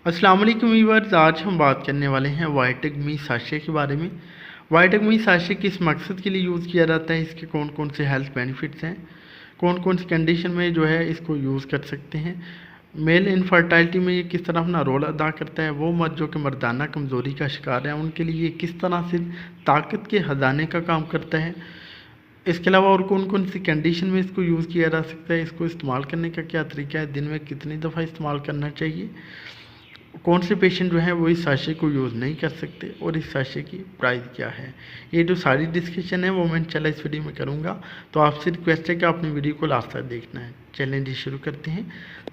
अस्सलाम वालेकुम व्यूअर्स, आज हम बात करने वाले हैं वाइटेक मी साशे के बारे में। वाइटेक मी साशे किस मकसद के लिए यूज़ किया जाता है, इसके कौन कौन से हेल्थ बेनिफिट्स हैं, कौन कौन सी कंडीशन में जो है इसको यूज़ कर सकते हैं, मेल इनफर्टाइलिटी में ये किस तरह अपना रोल अदा करता है, वो मर्द जो कि मर्दाना कमज़ोरी का शिकार है उनके लिए ये किस तरह से ताकत के ख़जाने का काम करता है। इसके अलावा और कौन कौन सी कंडीशन में इसको यूज़ किया जा सकता है, इसको इस्तेमाल करने का क्या तरीका है, दिन में कितनी दफ़ा इस्तेमाल करना चाहिए, कौन से पेशेंट जो हैं वो इस साशे को यूज़ नहीं कर सकते और इस साशे की प्राइस क्या है। ये जो सारी डिस्कशन है वो मैं इंशाल्लाह इस वीडियो में करूँगा, तो आपसे रिक्वेस्ट है कि आपने वीडियो को लास्ट तक देखना है। चलें जी शुरू करते हैं।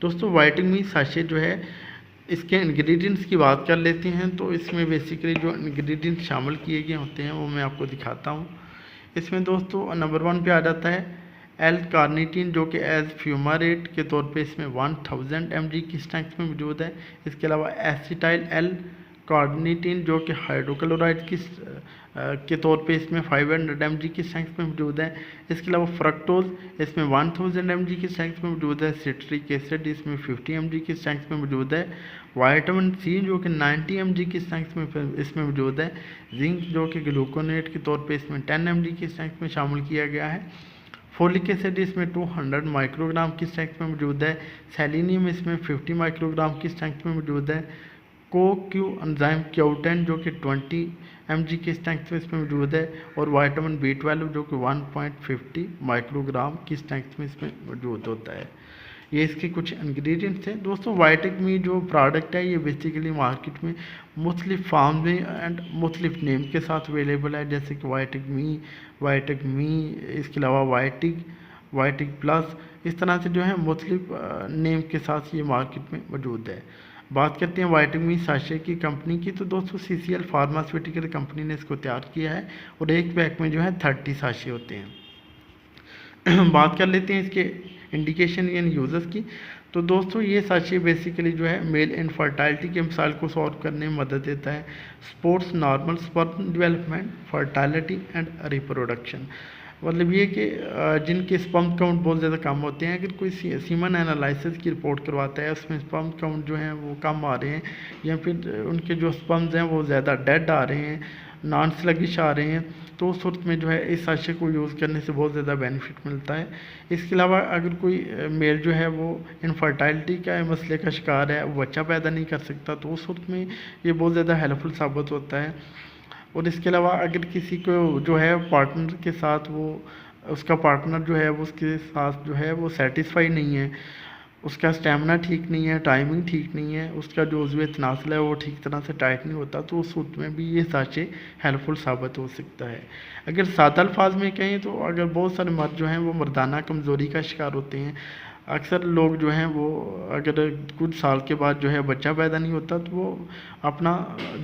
दोस्तों वाइटेक मी साशे जो है इसके इंग्रेडिएंट्स की बात कर लेते हैं। तो इसमें बेसिकली जो इंग्रेडिएंट्स शामिल किए गए होते हैं वो मैं आपको दिखाता हूँ। इसमें दोस्तों नंबर 1 पे आ जाता है एल कार्निटीन, जो कि एज फ्यूमारेट के तौर पे इसमें 1000 mg की स्ट्रेंथ में मौजूद है। इसके अलावा एसिटाइल एल कार्निटीन, जो कि हाइड्रोक्लोराइड की के तौर पे इसमें 500 mg की स्ट्रेंथ में मौजूद है। इसके अलावा फ्रक्टोज इसमें 1000 mg की स्ट्रेंथ में मौजूद है। सिट्रिक एसिड इसमें 50 mg की स्ट्रेंथ में मौजूद है। विटामिन सी जो कि 90 mg की स्ट्रेंथ में इसमें मौजूद है। जिंक जो कि ग्लूकोनेट के तौर पे इसमें 10 mg की स्ट्रेंथ में शामिल किया गया है। फोलिक एसिड इसमें 200 माइक्रोग्राम की स्ट्रेंथ में मौजूद है। सेलेनियम इसमें 50 माइक्रोग्राम की स्ट्रेंथ में मौजूद है। कोक्यू एंजाइम क्यूटेन जो कि 20 mg की स्ट्रेंथ में इसमें मौजूद है। और विटामिन B12 जो कि 1.50 माइक्रोग्राम की स्ट्रेंथ में इसमें मौजूद होता है। ये इसके कुछ इंग्रेडिएंट्स हैं। दोस्तों वाइटेक मी जो प्रोडक्ट है ये बेसिकली मार्केट में मुख्तलिफ फार्म में एंड मुख्तलिफ नेम के साथ अवेलेबल है, जैसे कि वाइटेक मी, इसके अलावा वाइटेक प्लस, इस तरह से जो है मुख्तलिफ नेम के साथ ये मार्केट में मौजूद है। बात करते हैं वाइटेक मी साशे की कंपनी की। तो दोस्तों CCL फार्मास्यूटिकल कंपनी ने इसको तैयार किया है और एक पैक में जो है 30 साशे होते हैं। बात कर लेते हैं इसके इंडिकेशन एंड यूजर्स की। तो दोस्तों ये साशे बेसिकली जो है मेल इनफर्टाइलिटी के मसाइल को सॉल्व करने में मदद देता है। Supports normal sperm development, fertility and reproduction, मतलब ये कि जिनके स्पर्म काउंट बहुत ज़्यादा कम होते हैं, अगर कोई सीमन एनालिसिस की रिपोर्ट करवाता है उसमें स्पर्म काउंट जो है वो कम आ रहे हैं या फिर उनके जो स्पर्म्स हैं वो ज़्यादा डेड आ रहे हैं, नॉन स्लगिश आ रहे हैं, तो उस सूरत में जो है इस साशे को यूज़ करने से बहुत ज़्यादा बेनिफिट मिलता है। इसके अलावा अगर कोई मेल जो है वो इनफर्टाइलिटी का मसले का शिकार है, वो बच्चा पैदा नहीं कर सकता, तो उस सूरत में ये बहुत ज़्यादा हेल्पफुल साबित होता है। और इसके अलावा अगर किसी को जो है पार्टनर के साथ वो उसका पार्टनर जो है वो उसके साथ जो है वो सेटिस्फाई नहीं है, उसका स्टेमिना ठीक नहीं है, टाइमिंग ठीक नहीं है, उसका जो उज़्व तनासल है वो ठीक तरह से टाइट नहीं होता, तो उस सूरत में भी ये साशे हेल्पफुल साबित हो सकता है। अगर सादा अल्फाज में कहें तो अगर बहुत सारे मर्द जो हैं वो मर्दाना कमज़ोरी का शिकार होते हैं, अक्सर लोग जो हैं वो अगर कुछ साल के बाद जो है बच्चा पैदा नहीं होता तो वो अपना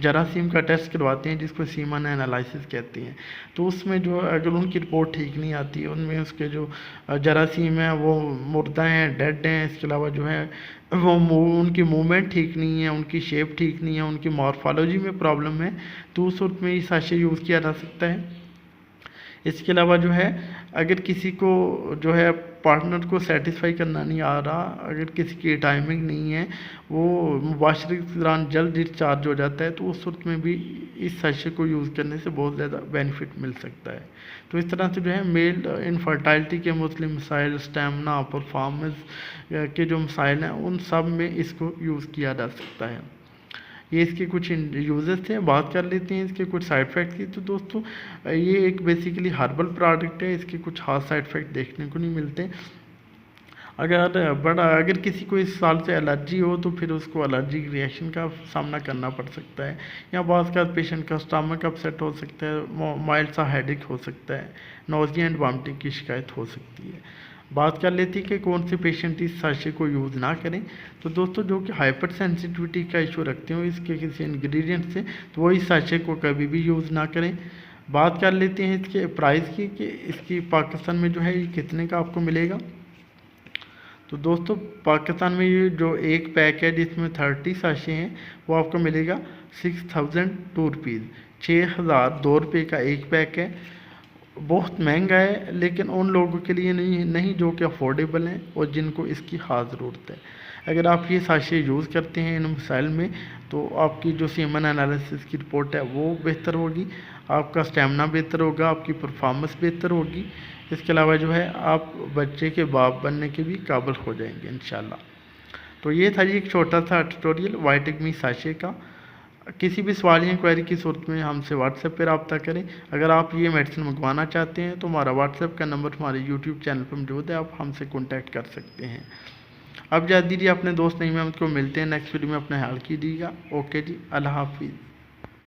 जरासीम का टेस्ट करवाते हैं, जिसको सीमन एनालिसिस कहते हैं। तो उसमें जो अगर उनकी रिपोर्ट ठीक नहीं आती, उनमें उसके जो जरासीम हैं वो मुर्दा हैं, डेड हैं, इसके अलावा जो है वो उनकी मूवमेंट ठीक नहीं है, उनकी शेप ठीक नहीं है, उनकी मॉर्फोलॉजी में प्रॉब्लम है, तो उस सूरत में ये साशे यूज़ किया जा सकता है। इसके अलावा जो है अगर किसी को जो है पार्टनर को सेटिस्फाई करना नहीं आ रहा, अगर किसी की टाइमिंग नहीं है, वो मुबाशरे के दौरान जल्द डिस्चार्ज हो जाता है, तो उस सूरत में भी इस साशे को यूज़ करने से बहुत ज़्यादा बेनिफिट मिल सकता है। तो इस तरह से जो है मेल इनफर्टाइलिटी के मुस्लिम मसाइल, स्टेमिना, परफॉर्मेंस के जो मसाइल हैं उन सब में इसको यूज़ किया जा सकता है। ये इसके कुछ यूजेस थे। बात कर लेते हैं इसके कुछ साइड इफ़ेक्ट की। तो दोस्तों ये एक बेसिकली हर्बल प्रोडक्ट है, इसके कुछ खास साइड इफ़ेक्ट देखने को नहीं मिलते। अगर किसी को इस साल से एलर्जी हो तो फिर उसको एलर्जी रिएक्शन का सामना करना पड़ सकता है, या बाज़ का पेशेंट का स्टमक अपसेट हो सकता है, माइल्ड सा हेडेक हो सकता है, नोज़िया एंड वॉमिटिंग की शिकायत हो सकती है। बात कर लेती है कि कौन से पेशेंट इस साशे को यूज़ ना करें। तो दोस्तों जो कि हाइपर सेंसिटिविटी का इशू रखते हो इसके किसी इंग्रेडिएंट से, तो वो इस साशे को कभी भी यूज़ ना करें। बात कर लेते हैं इसके प्राइस की कि इसकी पाकिस्तान में जो है ये कितने का आपको मिलेगा। तो दोस्तों पाकिस्तान में ये जो एक पैक है जिसमें 30 साशे हैं वो आपको मिलेगा 6002 रुपीज़, 6002 का एक पैक है। बहुत महंगा है, लेकिन उन लोगों के लिए नहीं जो कि अफोर्डेबल हैं और जिनको इसकी ख़ास ज़रूरत है। अगर आप ये साशे यूज़ करते हैं इन मसाइल में तो आपकी जो सीमन एनालिसिस की रिपोर्ट है वो बेहतर होगी, आपका स्टेमिना बेहतर होगा, आपकी परफॉर्मेंस बेहतर होगी। इसके अलावा जो है आप बच्चे के बाप बनने के भी काबिल हो जाएंगे इंशाल्लाह। तो ये था जी एक छोटा सा ट्यूटोरियल वाइटगमी साशे का। किसी भी सवाल या इंक्वायरी की सूरत में हमसे व्हाट्सएप पर रब्ता करें। अगर आप ये मेडिसिन मंगवाना चाहते हैं तो हमारा व्हाट्सएप का नंबर हमारे यूट्यूब चैनल पर मौजूद है, आप हमसे कॉन्टैक्ट कर सकते हैं। अब जा दीजिए अपने दोस्त नहीं, मैं उनको मिलते हैं नेक्स्ट वीडियो में, अपना ख्याल कीजिएगा। ओके जी, अल्लाह हाफिज़।